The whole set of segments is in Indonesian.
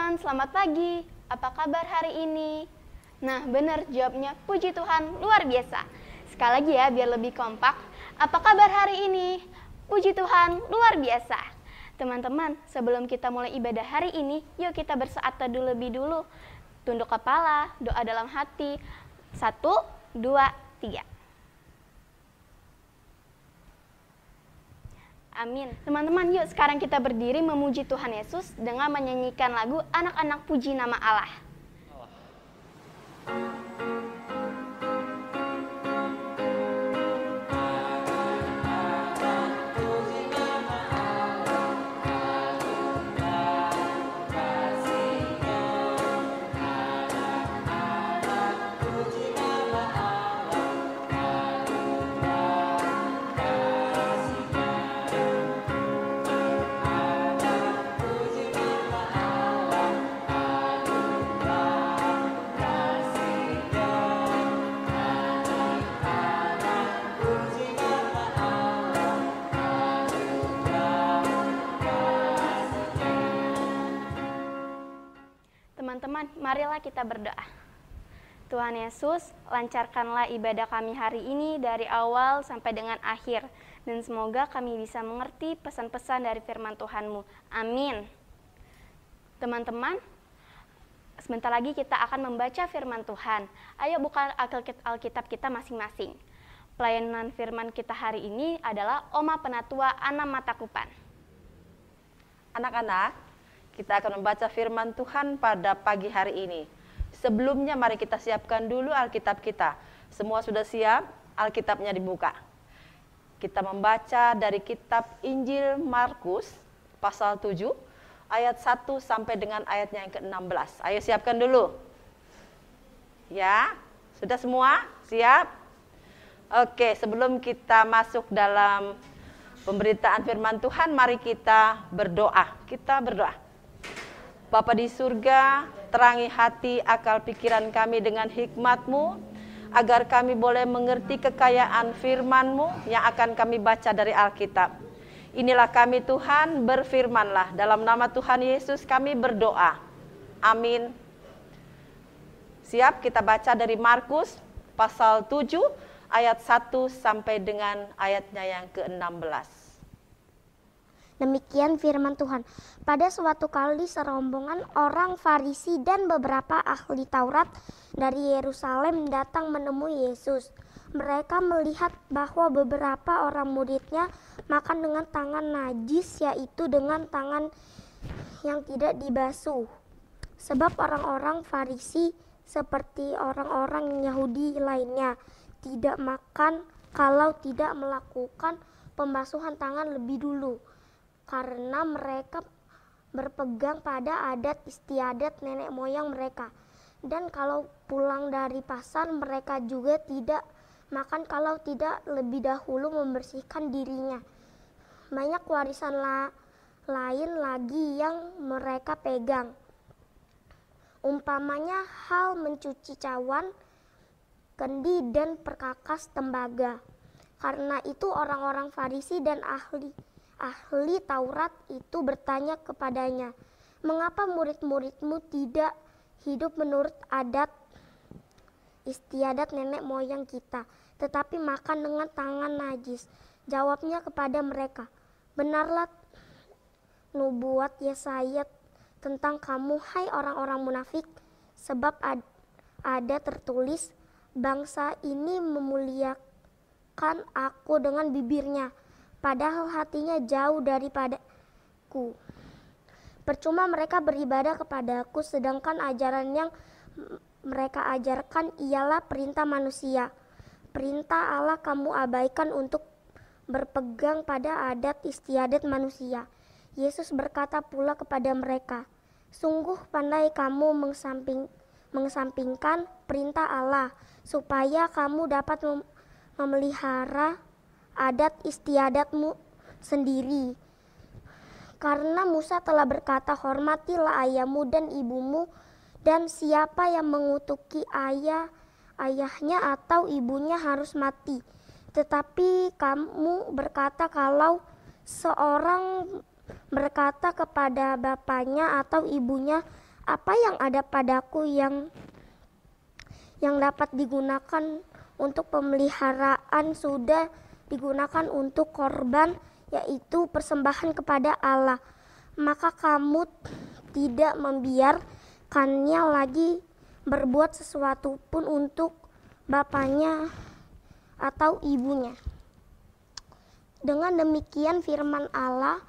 teman-teman, selamat pagi. Apa kabar hari ini? Nah, benar jawabnya, puji Tuhan, luar biasa. Sekali lagi ya, biar lebih kompak. Apa kabar hari ini? Puji Tuhan, luar biasa. Teman-teman, sebelum kita mulai ibadah hari ini, yuk kita bersaat teduh lebih dulu. Tunduk kepala, doa dalam hati. 1, 2, 3. Amin. Teman-teman, yuk sekarang kita berdiri memuji Tuhan Yesus dengan menyanyikan lagu Anak-anak Puji Nama Allah. Teman-teman, marilah kita berdoa. Tuhan Yesus, lancarkanlah ibadah kami hari ini dari awal sampai dengan akhir. Dan semoga kami bisa mengerti pesan-pesan dari firman Tuhan-Mu. Amin. Teman-teman, sebentar lagi kita akan membaca firman Tuhan. Ayo buka Alkitab kita masing-masing. Pelayanan firman kita hari ini adalah Oma Penatua Ana Matakupan. Anak-anak, kita akan membaca firman Tuhan pada pagi hari ini. Sebelumnya mari kita siapkan dulu Alkitab kita. Semua sudah siap? Alkitabnya dibuka. Kita membaca dari kitab Injil Markus pasal 7 ayat 1 sampai dengan ayatnya yang ke-16. Ayo siapkan dulu. Ya, sudah semua? Siap? Oke, sebelum kita masuk dalam pemberitaan firman Tuhan, mari kita berdoa. Kita berdoa. Bapa di surga, terangi hati, akal, pikiran kami dengan hikmat-Mu, agar kami boleh mengerti kekayaan firman-Mu yang akan kami baca dari Alkitab. Inilah kami Tuhan, berfirmanlah. Dalam nama Tuhan Yesus kami berdoa. Amin. Siap, kita baca dari Markus pasal 7 ayat 1 sampai dengan ayatnya yang ke-16. Demikian firman Tuhan. Pada suatu kali serombongan orang Farisi dan beberapa ahli Taurat dari Yerusalem datang menemui Yesus. Mereka melihat bahwa beberapa orang muridnya makan dengan tangan najis, yaitu dengan tangan yang tidak dibasuh. Sebab orang-orang Farisi seperti orang-orang Yahudi lainnya tidak makan kalau tidak melakukan pembasuhan tangan lebih dulu, karena mereka berpegang pada adat istiadat nenek moyang mereka. Dan kalau pulang dari pasar, mereka juga tidak makan kalau tidak lebih dahulu membersihkan dirinya. Banyak warisan lain lagi yang mereka pegang. Umpamanya hal mencuci cawan, kendi, dan perkakas tembaga. Karena itu orang-orang Farisi dan ahli Taurat itu bertanya kepadanya, "Mengapa murid-muridmu tidak hidup menurut adat istiadat nenek moyang kita, tetapi makan dengan tangan najis?" Jawabnya kepada mereka, "Benarlah nubuat Yesaya tentang kamu, hai orang-orang munafik, sebab ada tertulis, bangsa ini memuliakan aku dengan bibirnya, padahal hatinya jauh daripadaku. Percuma mereka beribadah kepadaku, sedangkan ajaran yang mereka ajarkan ialah perintah manusia. Perintah Allah kamu abaikan untuk berpegang pada adat istiadat manusia." Yesus berkata pula kepada mereka, "Sungguh pandai kamu mengesampingkan perintah Allah, supaya kamu dapat memelihara adat istiadatmu sendiri. Karena Musa telah berkata, hormatilah ayahmu dan ibumu, dan siapa yang mengutuki ayahnya atau ibunya harus mati. Tetapi kamu berkata, kalau seorang berkata kepada bapaknya atau ibunya, apa yang ada padaku yang dapat digunakan untuk pemeliharaan sudah digunakan untuk korban, yaitu persembahan kepada Allah. Maka kamu tidak membiarkannya lagi berbuat sesuatu pun untuk bapaknya atau ibunya. Dengan demikian firman Allah,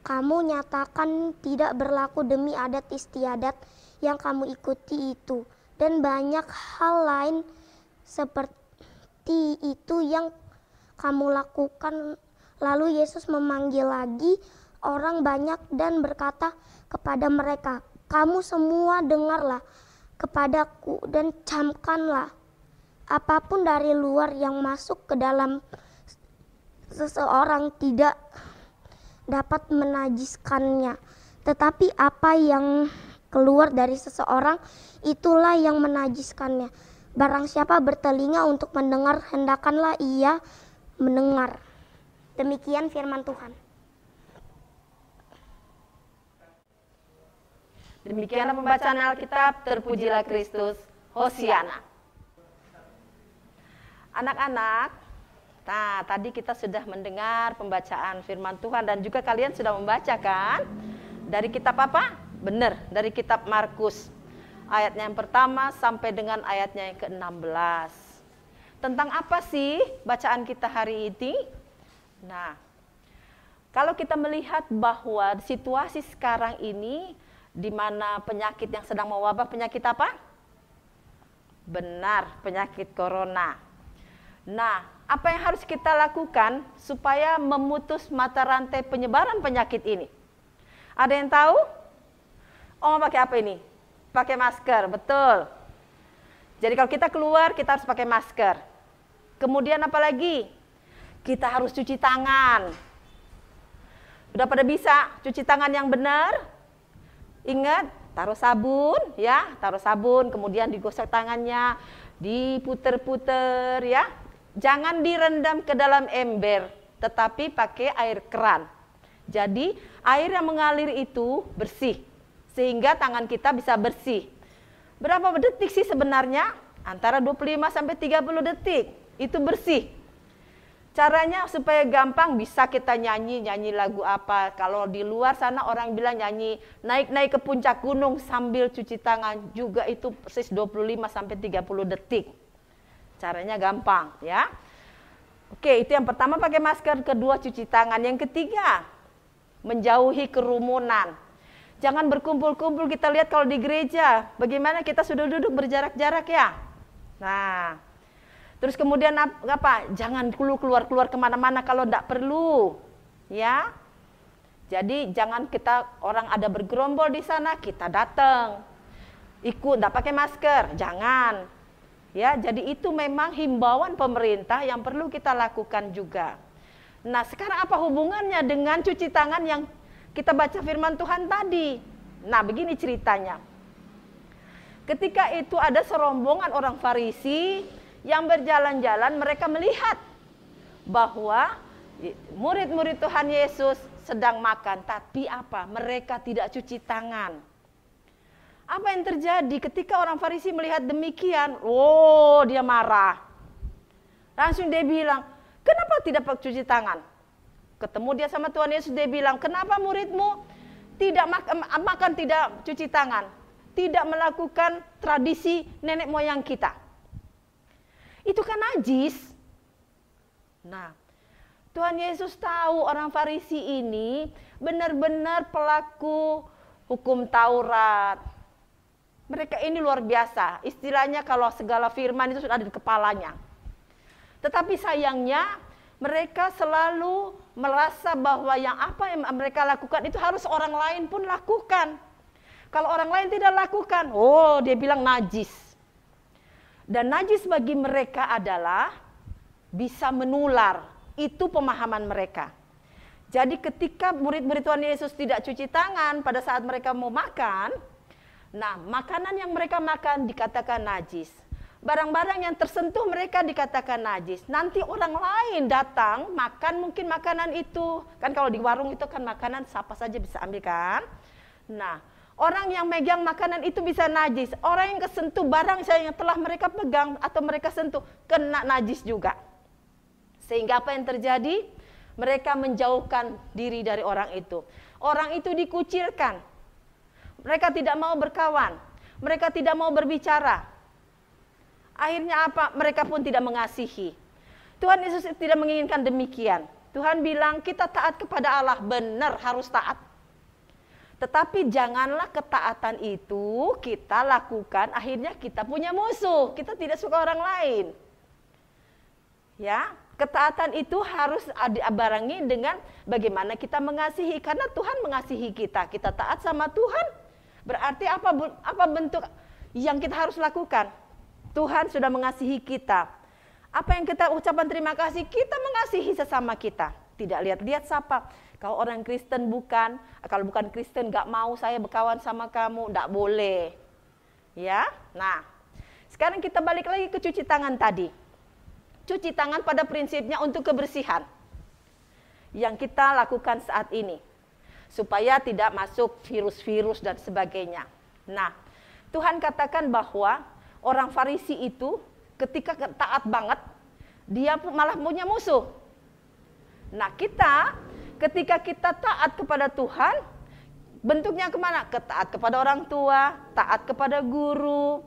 kamu nyatakan tidak berlaku demi adat istiadat yang kamu ikuti itu, dan banyak hal lain seperti itu yang kamu lakukan. Lalu Yesus memanggil lagi orang banyak dan berkata kepada mereka, kamu semua dengarlah kepadaku dan camkanlah. Apapun dari luar yang masuk ke dalam seseorang tidak dapat menajiskannya, tetapi apa yang keluar dari seseorang itulah yang menajiskannya. Barang siapa bertelinga untuk mendengar, hendaklah ia mendengar. Demikian firman Tuhan. Demikianlah pembacaan Alkitab, terpujilah Kristus, Hosiana. Anak-anak, nah tadi kita sudah mendengar pembacaan firman Tuhan dan juga kalian sudah membaca kan? Dari kitab apa? Benar, dari kitab Markus. Ayatnya yang pertama sampai dengan ayatnya yang ke-16. Tentang apa sih bacaan kita hari ini? Nah, kalau kita melihat bahwa situasi sekarang ini di mana penyakit yang sedang mewabah, penyakit apa? Benar, penyakit corona. Nah, apa yang harus kita lakukan supaya memutus mata rantai penyebaran penyakit ini? Ada yang tahu? Oh, pakai apa ini? Pakai masker, betul. Jadi kalau kita keluar, kita harus pakai masker. Kemudian apa lagi? Kita harus cuci tangan. Udah pada bisa cuci tangan yang benar? Ingat, taruh sabun ya, taruh sabun, kemudian digosok tangannya, diputer-puter ya. Jangan direndam ke dalam ember, tetapi pakai air keran. Jadi air yang mengalir itu bersih, sehingga tangan kita bisa bersih. Berapa detik sih sebenarnya? Antara 25 sampai 30 detik, itu bersih. Caranya supaya gampang, bisa kita nyanyi lagu apa. Kalau di luar sana orang bilang nyanyi naik-naik ke puncak gunung sambil cuci tangan, juga itu persis 25 sampai 30 detik. Caranya gampang ya. Oke, itu yang pertama pakai masker, kedua cuci tangan. Yang ketiga, menjauhi kerumunan. Jangan berkumpul-kumpul. Kita lihat kalau di gereja, bagaimana kita sudah duduk berjarak-jarak ya. Nah, terus kemudian apa? Jangan keluar kemana-mana kalau tidak perlu, ya. Jadi jangan kita orang ada bergerombol di sana kita datang, ikut tidak pakai masker, jangan. Ya, jadi itu memang himbauan pemerintah yang perlu kita lakukan juga. Nah, sekarang apa hubungannya dengan cuci tangan yang kita baca firman Tuhan tadi? Nah, begini ceritanya. Ketika itu ada serombongan orang Farisi yang berjalan-jalan, mereka melihat bahwa murid-murid Tuhan Yesus sedang makan, tapi apa? Mereka tidak cuci tangan. Apa yang terjadi ketika orang Farisi melihat demikian? Oh, dia marah. Langsung dia bilang, kenapa tidak cuci tangan? Ketemu dia sama Tuhan Yesus, dia bilang, kenapa muridmu tidak makan tidak cuci tangan? Tidak melakukan tradisi nenek moyang kita. Itu kan najis. Nah, Tuhan Yesus tahu orang Farisi ini benar-benar pelaku hukum Taurat. Mereka ini luar biasa. Istilahnya kalau segala firman itu sudah ada di kepalanya. Tetapi sayangnya mereka selalu merasa bahwa yang apa yang mereka lakukan itu harus orang lain pun lakukan. Kalau orang lain tidak lakukan, oh dia bilang najis. Dan najis bagi mereka adalah bisa menular. Itu pemahaman mereka. Jadi ketika murid-murid Tuhan Yesus tidak cuci tangan pada saat mereka mau makan, nah makanan yang mereka makan dikatakan najis. Barang-barang yang tersentuh mereka dikatakan najis. Nanti orang lain datang makan mungkin makanan itu. Kan kalau di warung itu kan makanan siapa saja bisa ambil kan. Nah, Orang yang megang makanan itu bisa najis. Orang yang kesentuh barang yang telah mereka pegang atau mereka sentuh, kena najis juga. Sehingga apa yang terjadi? Mereka menjauhkan diri dari orang itu. Orang itu dikucilkan. Mereka tidak mau berkawan. Mereka tidak mau berbicara. Akhirnya apa? Mereka pun tidak mengasihi. Tuhan Yesus tidak menginginkan demikian. Tuhan bilang kita taat kepada Allah, benar harus taat. Tetapi janganlah ketaatan itu kita lakukan, akhirnya kita punya musuh, kita tidak suka orang lain. Ya, ketaatan itu harus dibarengi dengan bagaimana kita mengasihi, karena Tuhan mengasihi kita. Kita taat sama Tuhan, berarti apa bentuk yang kita harus lakukan? Tuhan sudah mengasihi kita. Apa yang kita ucapkan terima kasih? Kita mengasihi sesama kita. Tidak lihat-lihat siapa. Kalau orang Kristen bukan, kalau bukan Kristen gak mau saya berkawan sama kamu, gak boleh. Ya, nah sekarang kita balik lagi ke cuci tangan tadi. Cuci tangan pada prinsipnya untuk kebersihan yang kita lakukan saat ini, supaya tidak masuk virus-virus dan sebagainya. Nah, Tuhan katakan bahwa orang Farisi itu ketika taat banget, dia malah punya musuh. Nah, kita ketika kita taat kepada Tuhan, bentuknya kemana? Taat kepada orang tua, taat kepada guru.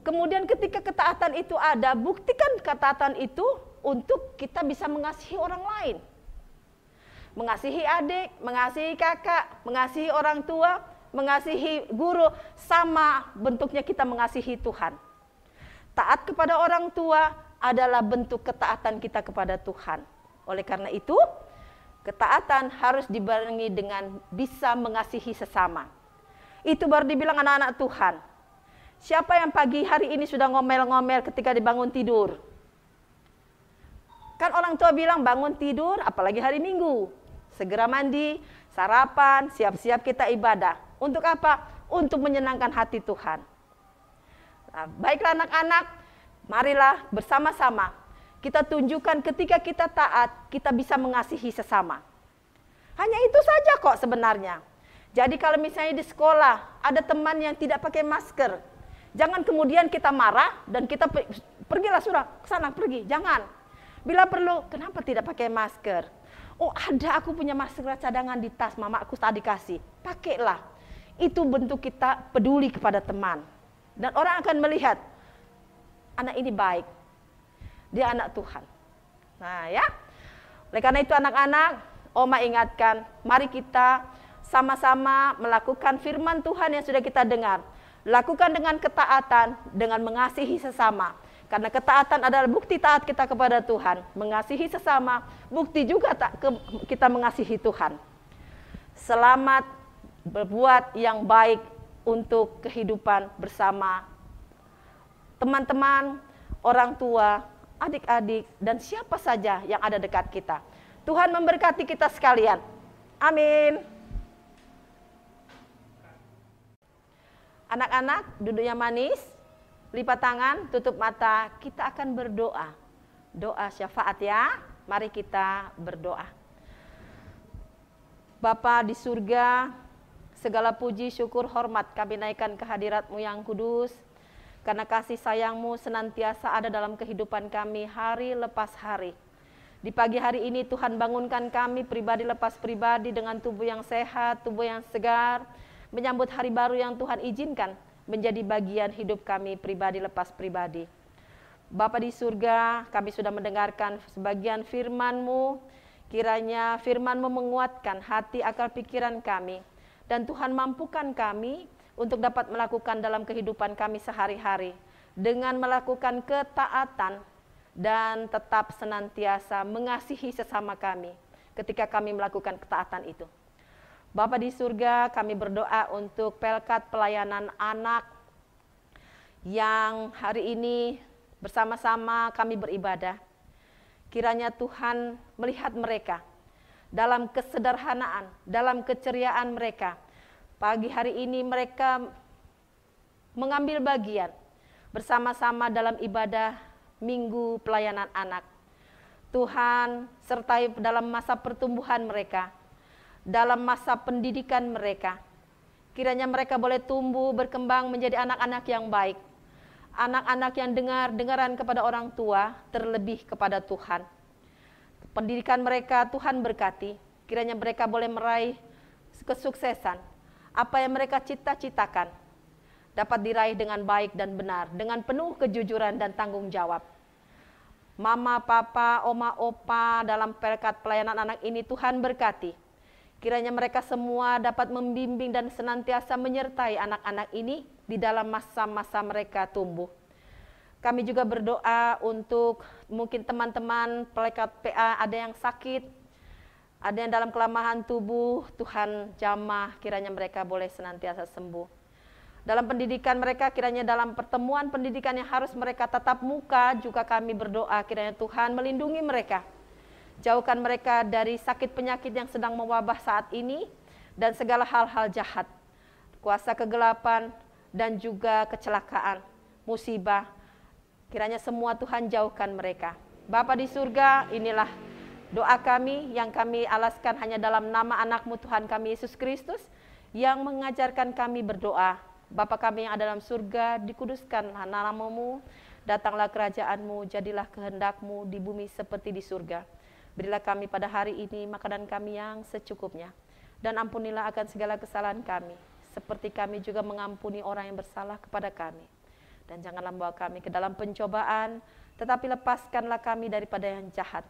Kemudian ketika ketaatan itu ada, buktikan ketaatan itu untuk kita bisa mengasihi orang lain. Mengasihi adik, mengasihi kakak, mengasihi orang tua, mengasihi guru, sama bentuknya kita mengasihi Tuhan. Taat kepada orang tua adalah bentuk ketaatan kita kepada Tuhan. Oleh karena itu, ketaatan harus dibarengi dengan bisa mengasihi sesama. Itu baru dibilang anak-anak Tuhan. Siapa yang pagi hari ini sudah ngomel-ngomel ketika dibangun tidur? Kan orang tua bilang bangun tidur, apalagi hari Minggu. Segera mandi, sarapan, siap-siap kita ibadah. Untuk apa? Untuk menyenangkan hati Tuhan. Nah, baiklah anak-anak, marilah bersama-sama kita tunjukkan ketika kita taat, kita bisa mengasihi sesama. Hanya itu saja kok sebenarnya. Jadi kalau misalnya di sekolah ada teman yang tidak pakai masker, jangan kemudian kita marah dan kita pergilah sudah ke sana pergi, jangan. Bila perlu, kenapa tidak pakai masker? Oh ada, aku punya masker cadangan di tas, mama aku tadi kasih, pakailah. Itu bentuk kita peduli kepada teman. Dan orang akan melihat, anak ini baik. Dia anak Tuhan. Nah ya, oleh karena itu anak-anak, Oma ingatkan, mari kita sama-sama melakukan firman Tuhan yang sudah kita dengar. Lakukan dengan ketaatan, dengan mengasihi sesama. Karena ketaatan adalah bukti taat kita kepada Tuhan. Mengasihi sesama, bukti juga kita mengasihi Tuhan. Selamat berbuat yang baik untuk kehidupan bersama teman-teman, orang tua, adik-adik, dan siapa saja yang ada dekat kita. Tuhan memberkati kita sekalian. Amin. Anak-anak, duduk yang manis, lipat tangan, tutup mata, kita akan berdoa. Doa syafaat ya, mari kita berdoa. Bapa di surga, segala puji, syukur, hormat kami naikkan ke hadirat-Mu yang kudus. Karena kasih sayang-Mu senantiasa ada dalam kehidupan kami hari lepas hari. Di pagi hari ini Tuhan bangunkan kami pribadi lepas pribadi dengan tubuh yang sehat, tubuh yang segar, menyambut hari baru yang Tuhan izinkan menjadi bagian hidup kami pribadi lepas pribadi. Bapa di surga, kami sudah mendengarkan sebagian firman-Mu, kiranya firman-Mu menguatkan hati akal pikiran kami, dan Tuhan mampukan kami untuk dapat melakukan dalam kehidupan kami sehari-hari dengan melakukan ketaatan dan tetap senantiasa mengasihi sesama kami ketika kami melakukan ketaatan itu. Bapa di surga, kami berdoa untuk Pelkat Pelayanan Anak yang hari ini bersama-sama kami beribadah. Kiranya Tuhan melihat mereka dalam kesederhanaan, dalam keceriaan mereka. Pagi hari ini mereka mengambil bagian bersama-sama dalam ibadah Minggu Pelayanan Anak. Tuhan sertai dalam masa pertumbuhan mereka, dalam masa pendidikan mereka. Kiranya mereka boleh tumbuh, berkembang menjadi anak-anak yang baik. Anak-anak yang dengaran kepada orang tua, terlebih kepada Tuhan. Pendidikan mereka Tuhan berkati. Kiranya mereka boleh meraih kesuksesan. Apa yang mereka cita-citakan dapat diraih dengan baik dan benar, dengan penuh kejujuran dan tanggung jawab. Mama, papa, oma, opa dalam berkat pelayanan anak ini Tuhan berkati. Kiranya mereka semua dapat membimbing dan senantiasa menyertai anak-anak ini di dalam masa-masa mereka tumbuh. Kami juga berdoa untuk mungkin teman-teman pelekat PA ada yang sakit, ada yang dalam kelemahan tubuh, Tuhan jamah kiranya mereka boleh senantiasa sembuh. Dalam pendidikan mereka, kiranya dalam pertemuan pendidikan yang harus mereka tatap muka, juga kami berdoa kiranya Tuhan melindungi mereka. Jauhkan mereka dari sakit penyakit yang sedang mewabah saat ini, dan segala hal-hal jahat, kuasa kegelapan, dan juga kecelakaan, musibah. Kiranya semua Tuhan jauhkan mereka. Bapa di surga, inilah doa kami yang kami alaskan hanya dalam nama anak-Mu Tuhan kami Yesus Kristus, yang mengajarkan kami berdoa. Bapa kami yang ada dalam surga, dikuduskanlah nama-Mu, datanglah kerajaan-Mu, jadilah kehendak-Mu di bumi seperti di surga. Berilah kami pada hari ini makanan kami yang secukupnya, dan ampunilah akan segala kesalahan kami, seperti kami juga mengampuni orang yang bersalah kepada kami. Dan janganlah membawa kami ke dalam pencobaan, tetapi lepaskanlah kami daripada yang jahat.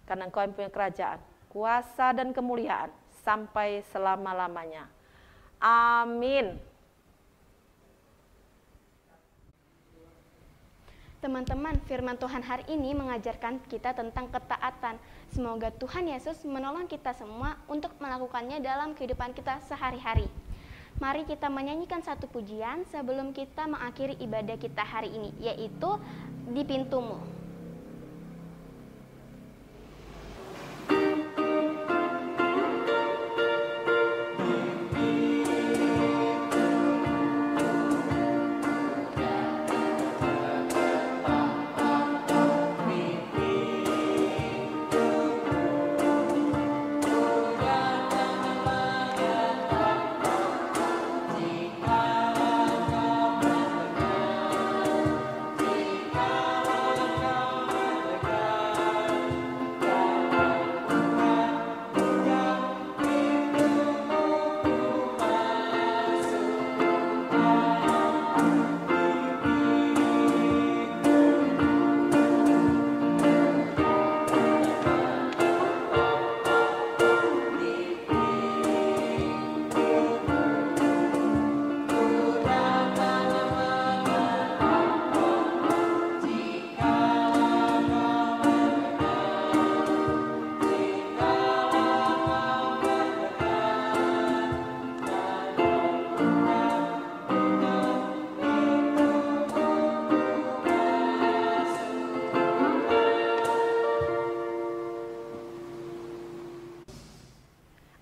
Karena Engkau yang punya kerajaan, kuasa dan kemuliaan sampai selama-lamanya. Amin. Teman-teman, firman Tuhan hari ini mengajarkan kita tentang ketaatan. Semoga Tuhan Yesus menolong kita semua untuk melakukannya dalam kehidupan kita sehari-hari. Mari kita menyanyikan satu pujian sebelum kita mengakhiri ibadah kita hari ini, yaitu Di Pintumu.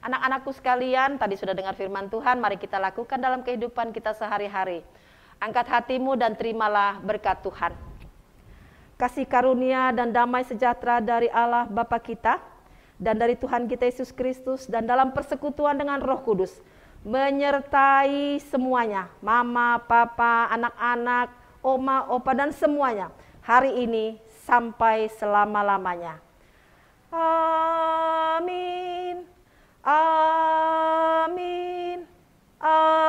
Anak-anakku sekalian, tadi sudah dengar firman Tuhan, mari kita lakukan dalam kehidupan kita sehari-hari. Angkat hatimu dan terimalah berkat Tuhan. Kasih karunia dan damai sejahtera dari Allah Bapa kita, dan dari Tuhan kita Yesus Kristus, dan dalam persekutuan dengan Roh Kudus, menyertai semuanya, mama, papa, anak-anak, oma, opa, dan semuanya, hari ini sampai selama-lamanya. Amin. Amin. Amin.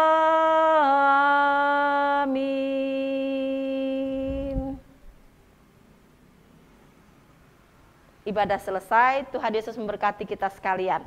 Ibadah selesai, Tuhan Yesus memberkati kita sekalian.